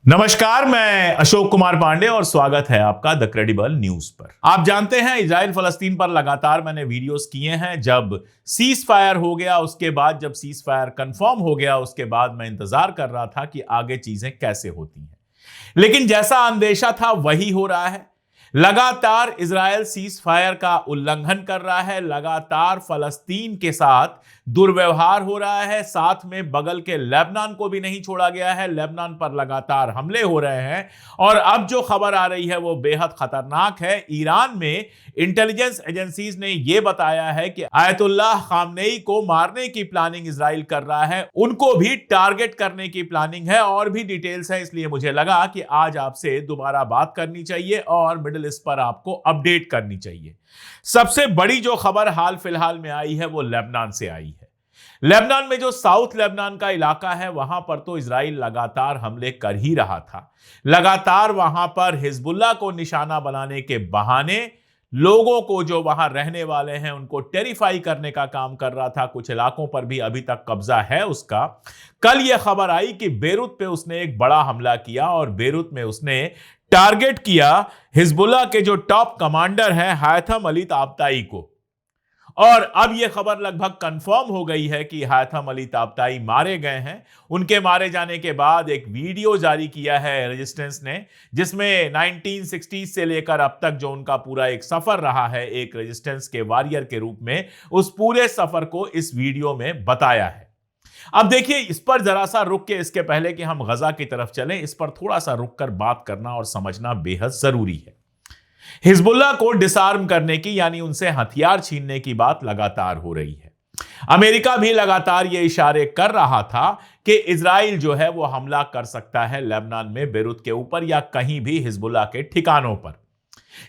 नमस्कार, मैं अशोक कुमार पांडे और स्वागत है आपका द क्रेडिबल न्यूज पर। आप जानते हैं इजराइल फलस्तीन पर लगातार मैंने वीडियोस किए हैं। जब सीज फायर हो गया उसके बाद, जब सीज फायर कंफर्म हो गया उसके बाद मैं इंतजार कर रहा था कि आगे चीजें कैसे होती हैं, लेकिन जैसा अंदेशा था वही हो रहा है। लगातार इजराइल सीज फायर का उल्लंघन कर रहा है, लगातार फलस्तीन के साथ दुर्व्यवहार हो रहा है, साथ में बगल के लेबनान को भी नहीं छोड़ा गया है। लेबनान पर लगातार हमले हो रहे हैं और अब जो खबर आ रही है वो बेहद खतरनाक है। ईरान में इंटेलिजेंस एजेंसीज ने यह बताया है कि आयतुल्लाह खामनेई को मारने की प्लानिंग इजराइल कर रहा है, उनको भी टारगेट करने की प्लानिंग है। और भी डिटेल्स है, इसलिए मुझे लगा कि आज आपसे दोबारा बात करनी चाहिए और मिडिल ईस्ट पर आपको अपडेट करनी चाहिए। सबसे बड़ी जो खबर हाल फिलहाल में आई है वो लेबनान से आई है। लेबनान में जो साउथ लेबनान का इलाका है वहां पर तो इजराइल लगातार हमले कर ही रहा था। लगातार वहां पर हिजबुल्लाह को निशाना बनाने के बहाने लोगों को, जो वहां रहने वाले हैं, उनको टेरिफाई करने का काम कर रहा था। कुछ इलाकों पर भी अभी तक कब्जा है उसका। कल यह खबर आई कि बेरूत पे उसने एक बड़ा हमला किया और बेरूत में उसने टारगेट किया हिजबुल्लाह के जो टॉप कमांडर हैं हैथम अली ताबताई को। और अब यह खबर लगभग कंफर्म हो गई है कि हैथम अली ताबताई मारे गए हैं। उनके मारे जाने के बाद एक वीडियो जारी किया है रेजिस्टेंस ने, जिसमें 1960 से लेकर अब तक जो उनका पूरा एक सफर रहा है एक रेजिस्टेंस के वॉरियर के रूप में, उस पूरे सफर को इस वीडियो में बताया है। अब देखिए, इस पर जरा सा रुक के, इसके पहले कि हम गजा की तरफ चलें, इस पर थोड़ा सा रुक कर बात करना और समझना बेहद जरूरी है। हिजबुल्लाह को डिसआर्म करने की, यानी उनसे हथियार छीनने की बात लगातार हो रही है। अमेरिका भी लगातार ये इशारे कर रहा था कि इजराइल जो है वो हमला कर सकता है लेबनान में बेरूत के ऊपर या कहीं भी हिजबुल्लाह के ठिकानों पर।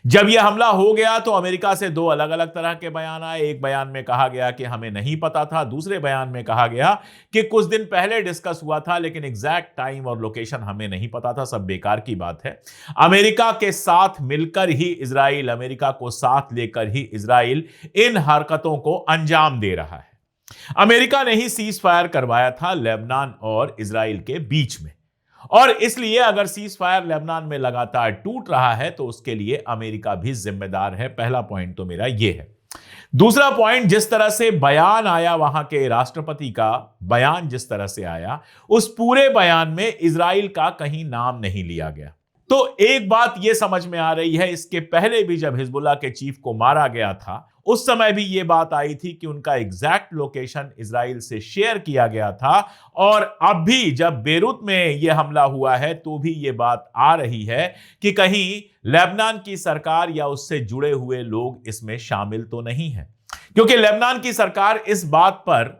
जब यह हमला हो गया तो अमेरिका से दो अलग अलग तरह के बयान आए। एक बयान में कहा गया कि हमें नहीं पता था, दूसरे बयान में कहा गया कि कुछ दिन पहले डिस्कस हुआ था लेकिन एग्जैक्ट टाइम और लोकेशन हमें नहीं पता था। सब बेकार की बात है। अमेरिका के साथ मिलकर ही इजराइल, अमेरिका को साथ लेकर ही इजराइल इन हरकतों को अंजाम दे रहा है। अमेरिका ने ही सीज फायर करवाया था लेबनान और इजराइल के बीच में, और इसलिए अगर सीज फायर लेबनान में लगातार टूट रहा है तो उसके लिए अमेरिका भी जिम्मेदार है। पहला पॉइंट तो मेरा यह है। दूसरा पॉइंट, जिस तरह से बयान आया, वहां के राष्ट्रपति का बयान जिस तरह से आया, उस पूरे बयान में इजराइल का कहीं नाम नहीं लिया गया। तो एक बात यह समझ में आ रही है, इसके पहले भी जब हिजबुल्लाह के चीफ को मारा गया था उस समय भी यह बात आई थी कि उनका एग्जैक्ट लोकेशन इजराइल से शेयर किया गया था। और अब भी जब बेरूत में यह हमला हुआ है तो भी यह बात आ रही है कि कहीं लेबनान की सरकार या उससे जुड़े हुए लोग इसमें शामिल तो नहीं है, क्योंकि लेबनान की सरकार इस बात पर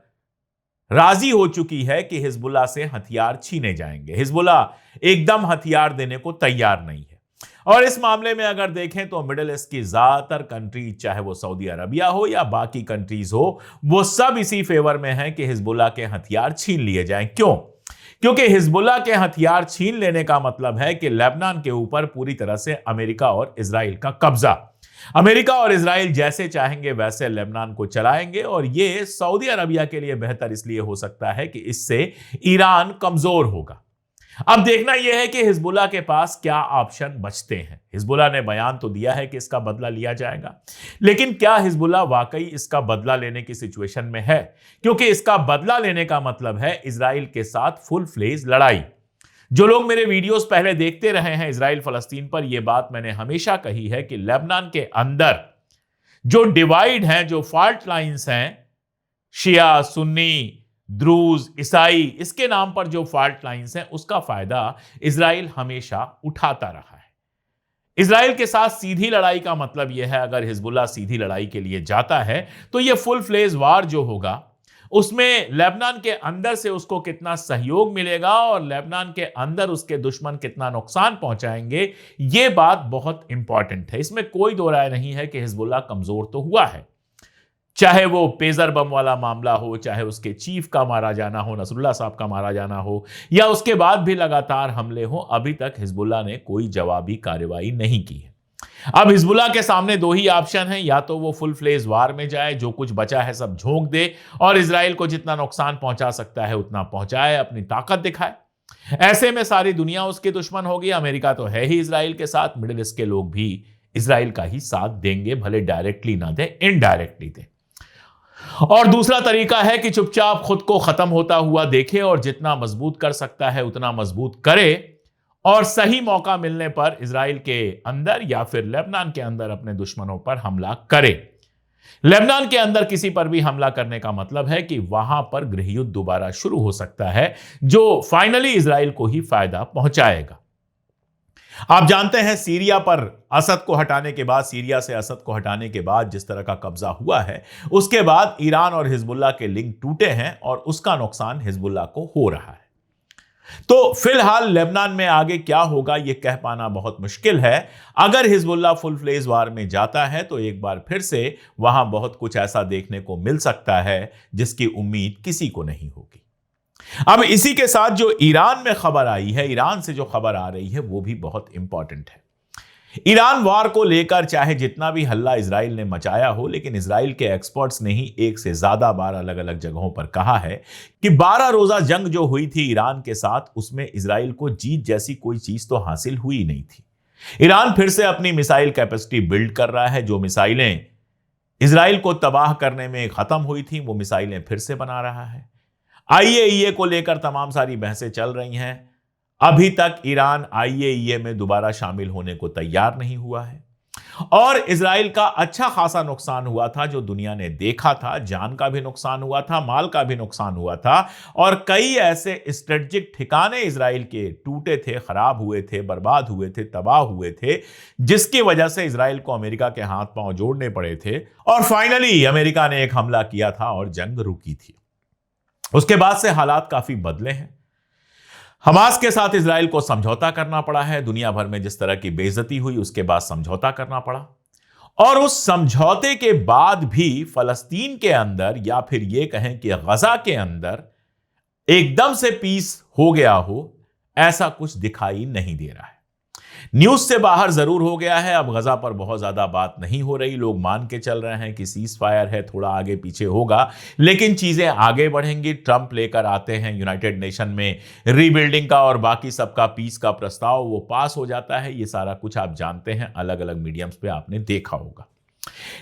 राजी हो चुकी है कि हिजबुल्लाह से हथियार छीने जाएंगे। हिजबुल्लाह एकदम हथियार देने को तैयार नहीं है। और इस मामले में अगर देखें तो मिडिल ईस्ट की ज्यादातर कंट्री, चाहे वो सऊदी अरबिया हो या बाकी कंट्रीज हो, वो सब इसी फेवर में है कि हिजबुल्लाह के हथियार छीन लिए जाएं। क्यों? क्योंकि हिजबुल्लाह के हथियार छीन लेने का मतलब है कि लेबनान के ऊपर पूरी तरह से अमेरिका और इजराइल का कब्जा। अमेरिका और इजराइल जैसे चाहेंगे वैसे लेबनान को चलाएंगे, और यह सऊदी अरबिया के लिए बेहतर इसलिए हो सकता है कि इससे ईरान कमजोर होगा। अब देखना यह है कि हिजबुल्लाह के पास क्या ऑप्शन बचते हैं। हिजबुल्लाह ने बयान तो दिया है कि इसका बदला लिया जाएगा, लेकिन क्या हिजबुल्लाह वाकई इसका बदला लेने की सिचुएशन में है? क्योंकि इसका बदला लेने का मतलब है इजराइल के साथ फुल फ्लेज लड़ाई। जो लोग मेरे वीडियोस पहले देखते रहे हैं इजराइल फलस्तीन पर, यह बात मैंने हमेशा कही है कि लेबनान के अंदर जो डिवाइड हैं, जो फॉल्ट लाइंस हैं, शिया, सुन्नी, द्रूज, ईसाई, इसके नाम पर जो फॉल्ट लाइंस हैं, उसका फायदा इजराइल हमेशा उठाता रहा है। इजराइल के साथ सीधी लड़ाई का मतलब यह है, अगर हिजबुल्लाह सीधी लड़ाई के लिए जाता है तो यह फुल फ्लेज वार जो होगा उसमें लेबनान के अंदर से उसको कितना सहयोग मिलेगा और लेबनान के अंदर उसके दुश्मन कितना नुकसान पहुंचाएंगे, यह बात बहुत इंपॉर्टेंट है। इसमें कोई दो राय नहीं है कि हिजबुल्लाह कमजोर तो हुआ है। चाहे वो पेजर बम वाला मामला हो, चाहे उसके चीफ का मारा जाना हो, नसरुल्लाह साहब का मारा जाना हो, या उसके बाद भी लगातार हमले हो, अभी तक हिजबुल्लाह ने कोई जवाबी कार्रवाई नहीं की है। अब हिजबुल्लाह के सामने दो ही ऑप्शन हैं, या तो वो फुल फ्लेज वार में जाए, जो कुछ बचा है सब झोंक दे और इजराइल को जितना नुकसान पहुंचा सकता है उतना पहुंचाए, अपनी ताकत दिखाए, ऐसे में सारी दुनिया उसके दुश्मन होगी। अमेरिका तो है ही इजराइल के साथ, मिडिल ईस्ट के लोग भी इजराइल का ही साथ देंगे, भले डायरेक्टली ना दें, इनडायरेक्टली दें। और दूसरा तरीका है कि चुपचाप खुद को खत्म होता हुआ देखे और जितना मजबूत कर सकता है उतना मजबूत करे, और सही मौका मिलने पर इजराइल के अंदर या फिर लेबनान के अंदर अपने दुश्मनों पर हमला करे। लेबनान के अंदर किसी पर भी हमला करने का मतलब है कि वहां पर गृह युद्ध दोबारा शुरू हो सकता है, जो फाइनली इजराइल को ही फायदा पहुंचाएगा। आप जानते हैं सीरिया पर असद को हटाने के बाद, सीरिया से असद को हटाने के बाद जिस तरह का कब्जा हुआ है, उसके बाद ईरान और हिजबुल्लाह के लिंक टूटे हैं और उसका नुकसान हिजबुल्लाह को हो रहा है। तो फिलहाल लेबनान में आगे क्या होगा यह कह पाना बहुत मुश्किल है। अगर हिजबुल्लाह फुल फ्लेज वार में जाता है तो एक बार फिर से वहां बहुत कुछ ऐसा देखने को मिल सकता है जिसकी उम्मीद किसी को नहीं होगी। अब इसी के साथ जो ईरान में खबर आई है, ईरान से जो खबर आ रही है वो भी बहुत इंपॉर्टेंट है। ईरान वार को लेकर चाहे जितना भी हल्ला इजराइल ने मचाया हो, लेकिन इजराइल के एक्सपर्ट्स ने ही एक से ज्यादा बार अलग अलग जगहों पर कहा है कि 12 रोजा जंग जो हुई थी ईरान के साथ, उसमें इजराइल को जीत जैसी कोई चीज तो हासिल हुई नहीं थी। ईरान फिर से अपनी मिसाइल कैपेसिटी बिल्ड कर रहा है। जो मिसाइलें इजराइल को तबाह करने में खत्म हुई थी वो मिसाइलें फिर से बना रहा है। आईएईए को लेकर तमाम सारी बहसें चल रही हैं। अभी तक ईरान आईएईए में दोबारा शामिल होने को तैयार नहीं हुआ है और इजराइल का अच्छा खासा नुकसान हुआ था जो दुनिया ने देखा था। जान का भी नुकसान हुआ था, माल का भी नुकसान हुआ था और कई ऐसे स्ट्रेटेजिक ठिकाने इजराइल के टूटे थे, खराब हुए थे, बर्बाद हुए थे, तबाह हुए थे, जिसकी वजह से इजराइल को अमेरिका के हाथ पांव जोड़ने पड़े थे और फाइनली अमेरिका ने एक हमला किया था और जंग रुकी थी। उसके बाद से हालात काफी बदले हैं। हमास के साथ इजराइल को समझौता करना पड़ा है। दुनिया भर में जिस तरह की बेइज्जती हुई उसके बाद समझौता करना पड़ा और उस समझौते के बाद भी फलस्तीन के अंदर या फिर यह कहें कि गजा के अंदर एकदम से पीस हो गया हो, ऐसा कुछ दिखाई नहीं दे रहा है। न्यूज से बाहर जरूर हो गया है। अब गजा पर बहुत ज्यादा बात नहीं हो रही। लोग मान के चल रहे हैं कि सीज फायर है, थोड़ा आगे पीछे होगा, लेकिन चीजें आगे बढ़ेंगी। ट्रंप लेकर आते हैं यूनाइटेड नेशन में रीबिल्डिंग का और बाकी सबका पीस का प्रस्ताव, वो पास हो जाता है। ये सारा कुछ आप जानते हैं, अलग अलग मीडियम्स पे आपने देखा होगा।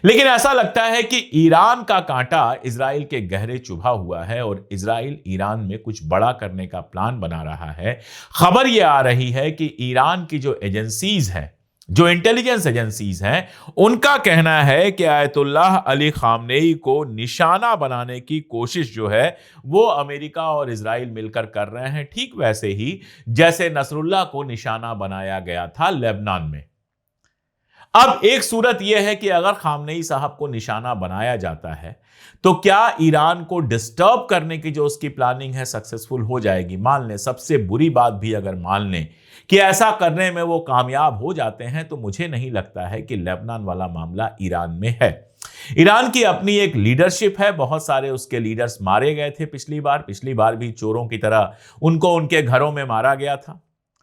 लेकिन ऐसा लगता है कि ईरान का कांटा इजराइल के गहरे चुभा हुआ है और इजराइल ईरान में कुछ बड़ा करने का प्लान बना रहा है। खबर यह आ रही है कि ईरान की जो एजेंसीज हैं, जो इंटेलिजेंस एजेंसीज हैं, उनका कहना है कि आयतुल्लाह अली खामनेई को निशाना बनाने की कोशिश जो है वो अमेरिका और इजराइल मिलकर कर रहे हैं, ठीक वैसे ही जैसे नसरुल्लाह को निशाना बनाया गया था लेबनान में। अब एक सूरत यह है कि अगर खामनेई साहब को निशाना बनाया जाता है तो क्या ईरान को डिस्टर्ब करने की जो उसकी प्लानिंग है सक्सेसफुल हो जाएगी? मान लें, सबसे बुरी बात भी अगर मान लें कि ऐसा करने में वो कामयाब हो जाते हैं, तो मुझे नहीं लगता है कि लेबनान वाला मामला ईरान में है। ईरान की अपनी एक लीडरशिप है, बहुत सारे उसके लीडर्स मारे गए थे पिछली बार भी चोरों की तरह उनको उनके घरों में मारा गया था।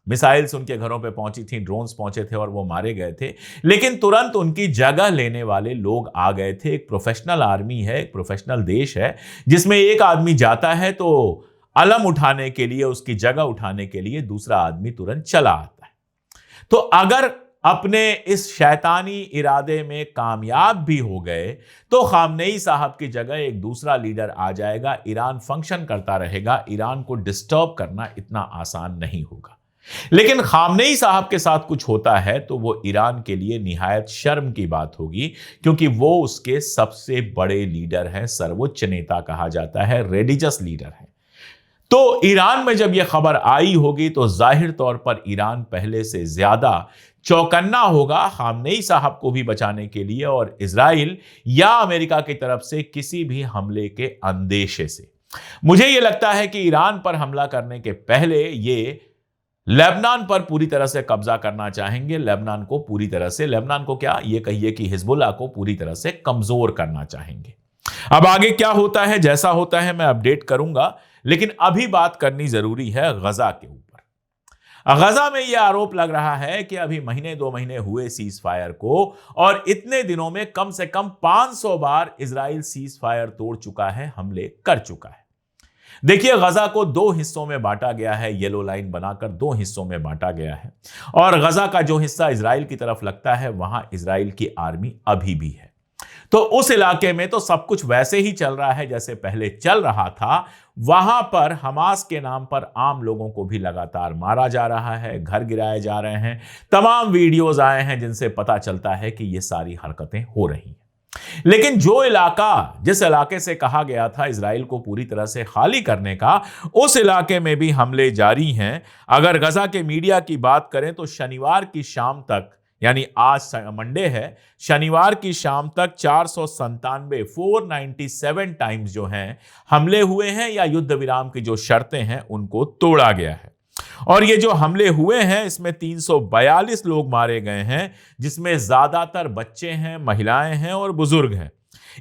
मिसाइल्स उनके घरों पे पहुंची थी, ड्रोन्स पहुंचे थे और वो मारे गए थे, लेकिन तुरंत उनकी जगह लेने वाले लोग आ गए थे। एक प्रोफेशनल आर्मी है, एक प्रोफेशनल देश है, जिसमें एक आदमी जाता है तो अलम उठाने के लिए, उसकी जगह उठाने के लिए दूसरा आदमी तुरंत चला आता है। तो अगर अपने इस शैतानी इरादे में कामयाब भी हो गए तो खामनेई साहब की जगह एक दूसरा लीडर आ जाएगा, ईरान फंक्शन करता रहेगा। ईरान को डिस्टर्ब करना इतना आसान नहीं होगा। लेकिन खामनेई साहब के साथ कुछ होता है तो वो ईरान के लिए निहायत शर्म की बात होगी, क्योंकि वो उसके सबसे बड़े लीडर हैं, सर्वोच्च नेता कहा जाता है, रिलीजियस लीडर है। तो ईरान में जब यह खबर आई होगी तो जाहिर तौर पर ईरान पहले से ज्यादा चौकन्ना होगा खामनेई साहब को भी बचाने के लिए और इजराइल या अमेरिका की तरफ से किसी भी हमले के अंदेशे से। मुझे यह लगता है कि ईरान पर हमला करने के पहले ये लेबनान पर पूरी तरह से कब्जा करना चाहेंगे। लेबनान को क्या, ये कहिए कि हिजबुल्लाह को पूरी तरह से कमजोर करना चाहेंगे। अब आगे क्या होता है, जैसा होता है मैं अपडेट करूंगा, लेकिन अभी बात करनी जरूरी है गजा के ऊपर। गजा में यह आरोप लग रहा है कि अभी महीने 2 महीने हुए सीज फायर को और इतने दिनों में कम से कम 500 बार इजराइल सीज फायर तोड़ चुका है, हमले कर चुका है। देखिए, गजा को दो हिस्सों में बांटा गया है, येलो लाइन बनाकर दो हिस्सों में बांटा गया है। और गजा का जो हिस्सा इजराइल की तरफ लगता है वहां इजराइल की आर्मी अभी भी है। तो उस इलाके में तो सब कुछ वैसे ही चल रहा है जैसे पहले चल रहा था। वहां पर हमास के नाम पर आम लोगों को भी लगातार मारा जा रहा है, घर गिराए जा रहे हैं। तमाम वीडियोज आए हैं जिनसे पता चलता है कि ये सारी हरकतें हो रही हैं। लेकिन जिस इलाके से कहा गया था इजराइल को पूरी तरह से खाली करने का, उस इलाके में भी हमले जारी हैं। अगर गजा के मीडिया की बात करें तो शनिवार की शाम तक, यानी आज मंडे है, शनिवार की शाम तक 497 टाइम्स जो हैं हमले हुए हैं, या युद्ध विराम की जो शर्तें हैं उनको तोड़ा गया है। और ये जो हमले हुए हैं इसमें 342 लोग मारे गए हैं, जिसमें ज्यादातर बच्चे हैं, महिलाएं हैं और बुजुर्ग हैं।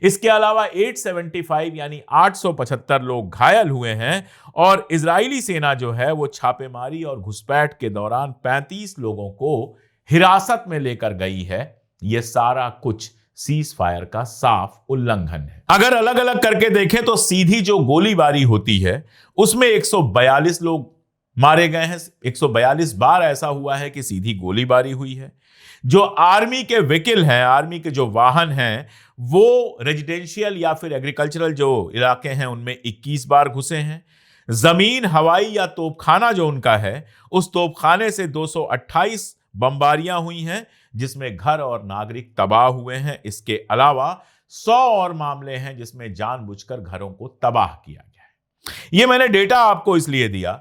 इसके अलावा 875 यानी 875 लोग घायल हुए हैं। और इजरायली सेना जो है वो छापेमारी और घुसपैठ के दौरान 35 लोगों को हिरासत में लेकर गई है। यह सारा कुछ सीज फायर का साफ उल्लंघन है। अगर अलग अलग करके देखें तो सीधी जो गोलीबारी होती है उसमें 142 लोग मारे गए हैं। 142 बार ऐसा हुआ है कि सीधी गोलीबारी हुई है। जो आर्मी के व्हीकल हैं, आर्मी के जो वाहन हैं, वो रेजिडेंशियल या फिर एग्रीकल्चरल जो इलाके हैं उनमें 21 बार घुसे हैं। जमीन, हवाई या तोपखाना जो उनका है, उस तोपखाने से 228 बमबारियां हुई हैं, जिसमें घर और नागरिक तबाह हुए हैं। इसके अलावा 100 और मामले हैं जिसमें जानबूझकर घरों को तबाह किया गया है। यह मैंने डेटा आपको इसलिए दिया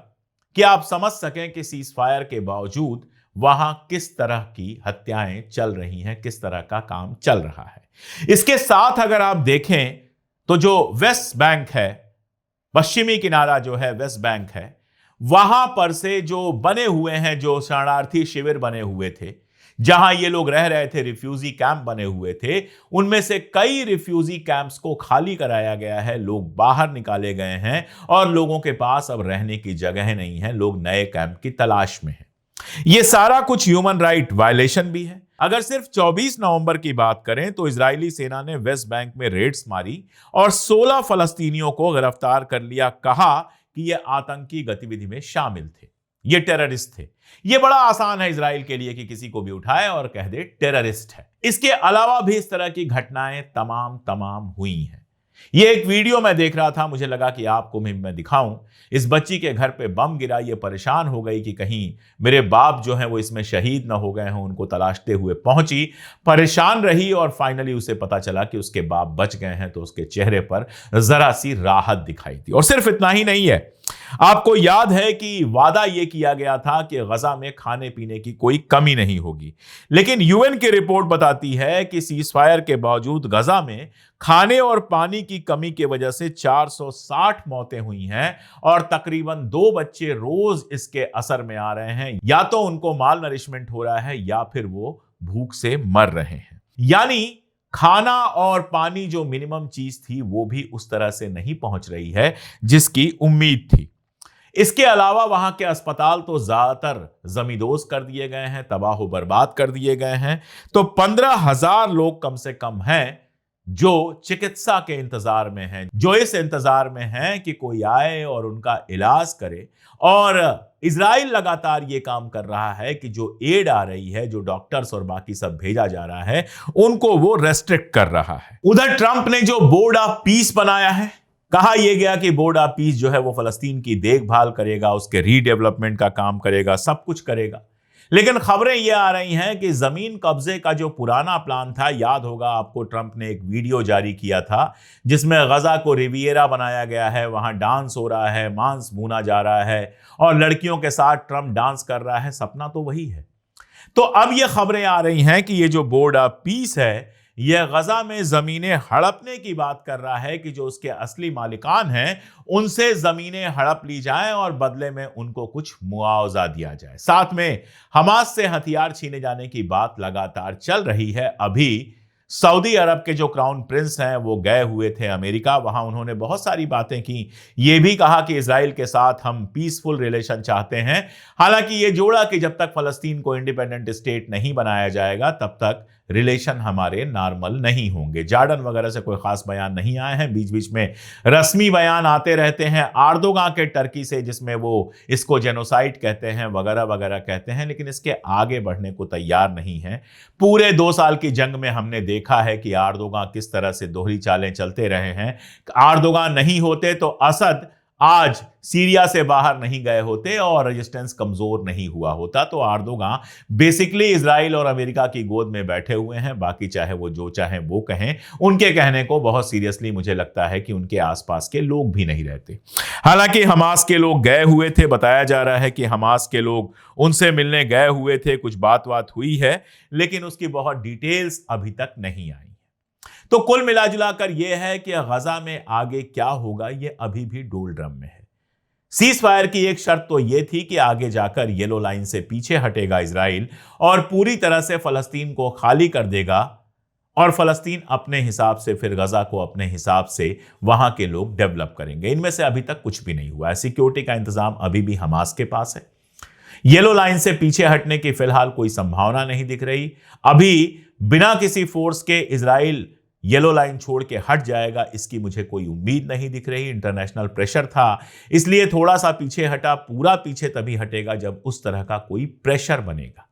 कि आप समझ सकें कि सीज फायर के बावजूद वहां किस तरह की हत्याएं चल रही हैं, किस तरह का काम चल रहा है। इसके साथ अगर आप देखें तो जो वेस्ट बैंक है, पश्चिमी किनारा जो है वेस्ट बैंक है, वहां पर से जो बने हुए हैं, जो शरणार्थी शिविर बने हुए थे, जहां ये लोग रह रहे थे, रिफ्यूजी कैंप बने हुए थे, उनमें से कई रिफ्यूजी कैंप्स को खाली कराया गया है। लोग बाहर निकाले गए हैं और लोगों के पास अब रहने की जगह नहीं है। लोग नए कैंप की तलाश में हैं। यह सारा कुछ ह्यूमन राइट वायलेशन भी है। अगर सिर्फ 24 नवंबर की बात करें तो इजरायली सेना ने वेस्ट बैंक में रेड्स मारी और 16 फलस्तीनियों को गिरफ्तार कर लिया। कहा कि ये आतंकी गतिविधि में शामिल थे, ये टेररिस्ट थे। ये बड़ा आसान है इजराइल के लिए कि किसी को भी उठाए और कह दे टेररिस्ट है। इसके अलावा भी इस तरह की घटनाएं तमाम हुई हैं। ये एक वीडियो मैं देख रहा था, मुझे लगा कि आपको मैं दिखाऊं। इस बच्ची के घर पे बम गिरा, ये परेशान हो गई कि कहीं मेरे बाप जो हैं वो इसमें शहीद ना हो गए हों। उनको तलाशते हुए पहुंची, परेशान रही और फाइनली उसे पता चला कि उसके बाप बच गए हैं। तो उसके चेहरे पर जरा सी राहत दिखाई दी। और सिर्फ इतना ही नहीं है, आपको याद है कि वादा यह किया गया था कि गजा में खाने पीने की कोई कमी नहीं होगी। लेकिन यूएन की रिपोर्ट बताती है कि सीज फायर के बावजूद गजा में खाने और पानी की कमी की वजह से 460 मौतें हुई हैं और तकरीबन 2 बच्चे रोज इसके असर में आ रहे हैं। या तो उनको माल नरिशमेंट हो रहा है या फिर वो भूख से मर रहे हैं। यानी खाना और पानी जो मिनिमम चीज थी वो भी उस तरह से नहीं पहुंच रही है जिसकी उम्मीद थी। इसके अलावा वहां के अस्पताल तो ज्यादातर जमींदोज कर दिए गए हैं, तबाह बर्बाद कर दिए गए हैं। तो 15,000 लोग कम से कम हैं जो चिकित्सा के इंतजार में हैं, जो इस इंतजार में हैं कि कोई आए और उनका इलाज करे। और इजराइल लगातार ये काम कर रहा है कि जो एड आ रही है, जो डॉक्टर्स और बाकी सब भेजा जा रहा है, उनको वो रेस्ट्रिक्ट कर रहा है। उधर ट्रंप ने जो बोर्ड ऑफ पीस बनाया है, कहा यह गया कि बोर्ड ऑफ पीस जो है वो फलस्तीन की देखभाल करेगा, उसके रीडेवलपमेंट का काम करेगा, सब कुछ करेगा। लेकिन खबरें यह आ रही हैं कि जमीन कब्जे का जो पुराना प्लान था, याद होगा आपको, ट्रंप ने एक वीडियो जारी किया था जिसमें गजा को रिविएरा बनाया गया है, वहां डांस हो रहा है, मांस भूना जा रहा है और लड़कियों के साथ ट्रंप डांस कर रहा है। सपना तो वही है। तो अब यह खबरें आ रही हैं कि यह जो बोर्ड ऑफ पीस है, यह गजा में जमीनें हड़पने की बात कर रहा है कि जो उसके असली मालिकान हैं उनसे जमीनें हड़प ली जाएं और बदले में उनको कुछ मुआवजा दिया जाए। साथ में हमास से हथियार छीने जाने की बात लगातार चल रही है। अभी सऊदी अरब के जो क्राउन प्रिंस हैं वो गए हुए थे अमेरिका। वहां उन्होंने बहुत सारी बातें की, ये भी कहा कि इजराइल के साथ हम पीसफुल रिलेशन चाहते हैं। हालांकि ये जोड़ा कि जब तक फलस्तीन को इंडिपेंडेंट स्टेट नहीं बनाया जाएगा तब तक रिलेशन हमारे नॉर्मल नहीं होंगे। जॉर्डन वगैरह से कोई खास बयान नहीं आए हैं, बीच बीच में रस्मी बयान आते रहते हैं एर्दोगान के टर्की से, जिसमें वो इसको जेनोसाइड कहते हैं वगैरह वगैरह कहते हैं, लेकिन इसके आगे बढ़ने को तैयार नहीं है। पूरे 2 साल की जंग में हमने देखा है कि एर्दोगान किस तरह से दोहरी चालें चलते रहे हैं। एर्दोगान नहीं होते तो असद आज सीरिया से बाहर नहीं गए होते और रेजिस्टेंस कमजोर नहीं हुआ होता। तो एर्दोगान बेसिकली इजराइल और अमेरिका की गोद में बैठे हुए हैं। बाकी चाहे वो जो चाहे वो कहें, उनके कहने को बहुत सीरियसली मुझे लगता है कि उनके आसपास के लोग भी नहीं रहते। हालांकि हमास के लोग गए हुए थे, बताया जा रहा है कि हमास के लोग उनसे मिलने गए हुए थे, कुछ बात हुई है, लेकिन उसकी बहुत डिटेल्स अभी तक नहीं आई। तो कुल मिलाजुलाकर यह है कि गजा में आगे क्या होगा यह अभी भी डोलड्रम में है। सीज फायर की एक शर्त तो यह थी कि आगे जाकर येलो लाइन से पीछे हटेगा इजराइल और पूरी तरह से फलस्तीन को खाली कर देगा और फलस्तीन अपने हिसाब से फिर गजा को अपने हिसाब से वहां के लोग डेवलप करेंगे। इनमें से अभी तक कुछ भी नहीं हुआ है। सिक्योरिटी का इंतजाम अभी भी हमास के पास है। येलो लाइन से पीछे हटने की फिलहाल कोई संभावना नहीं दिख रही। अभी बिना किसी फोर्स के इजराइल येलो लाइन छोड़ के हट जाएगा, इसकी मुझे कोई उम्मीद नहीं दिख रही। इंटरनेशनल प्रेशर था इसलिए थोड़ा सा पीछे हटा, पूरा पीछे तभी हटेगा जब उस तरह का कोई प्रेशर बनेगा।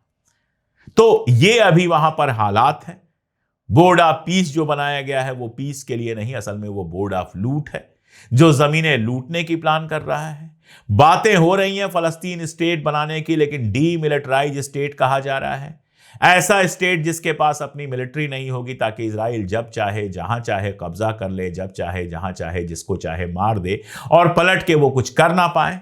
तो ये अभी वहां पर हालात हैं। बोर्ड ऑफ पीस जो बनाया गया है वो पीस के लिए नहीं, असल में वो बोर्ड ऑफ लूट है जो जमीनें लूटने की प्लान कर रहा है। बातें हो रही हैं फलस्तीन स्टेट बनाने की, लेकिन डीमिलिटराइज स्टेट कहा जा रहा है। ऐसा स्टेट जिसके पास अपनी मिलिट्री नहीं होगी, ताकि इजराइल जब चाहे जहां चाहे कब्जा कर ले, जब चाहे जहां चाहे जिसको चाहे मार दे और पलट के वो कुछ कर ना पाए।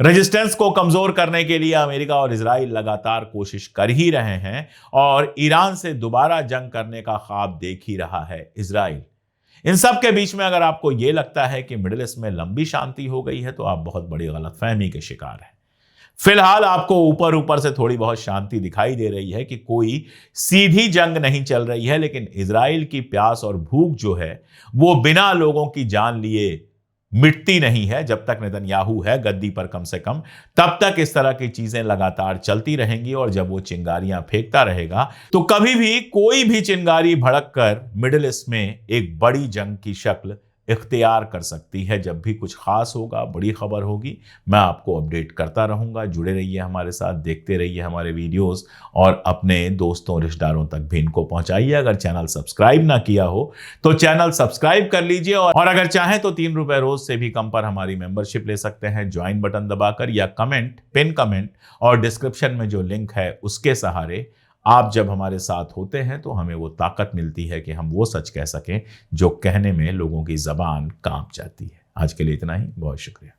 रेजिस्टेंस को कमजोर करने के लिए अमेरिका और इजराइल लगातार कोशिश कर ही रहे हैं और ईरान से दोबारा जंग करने का ख्वाब देख ही रहा है इजराइल। इन सब के बीच में अगर आपको यह लगता है कि मिडिल ईस्ट में लंबी शांति हो गई है तो आप बहुत बड़ी गलतफहमी के शिकार हैं। फिलहाल आपको ऊपर ऊपर से थोड़ी बहुत शांति दिखाई दे रही है कि कोई सीधी जंग नहीं चल रही है, लेकिन इजराइल की प्यास और भूख जो है वो बिना लोगों की जान लिए मिटती नहीं है। जब तक नेतन्याहू है गद्दी पर कम से कम, तब तक इस तरह की चीजें लगातार चलती रहेंगी और जब वो चिंगारियां फेंकता रहेगा तो कभी भी कोई भी चिंगारी भड़क कर मिडिल ईस्ट में एक बड़ी जंग की शक्ल इख्तियार कर सकती है। जब भी कुछ खास होगा, बड़ी खबर होगी, मैं आपको अपडेट करता रहूंगा। जुड़े रहिए हमारे साथ, देखते रहिए हमारे वीडियोस और अपने दोस्तों रिश्तेदारों तक भी इनको पहुंचाइए। अगर चैनल सब्सक्राइब ना किया हो तो चैनल सब्सक्राइब कर लीजिए और अगर चाहें तो 3 रुपए रोज से भी कम पर हमारी मेंबरशिप ले सकते हैं, ज्वाइन बटन दबाकर या पिन कमेंट और डिस्क्रिप्शन में जो लिंक है उसके सहारे। आप जब हमारे साथ होते हैं तो हमें वो ताकत मिलती है कि हम वो सच कह सकें जो कहने में लोगों की जबान कांप जाती है। आज के लिए इतना ही, बहुत शुक्रिया।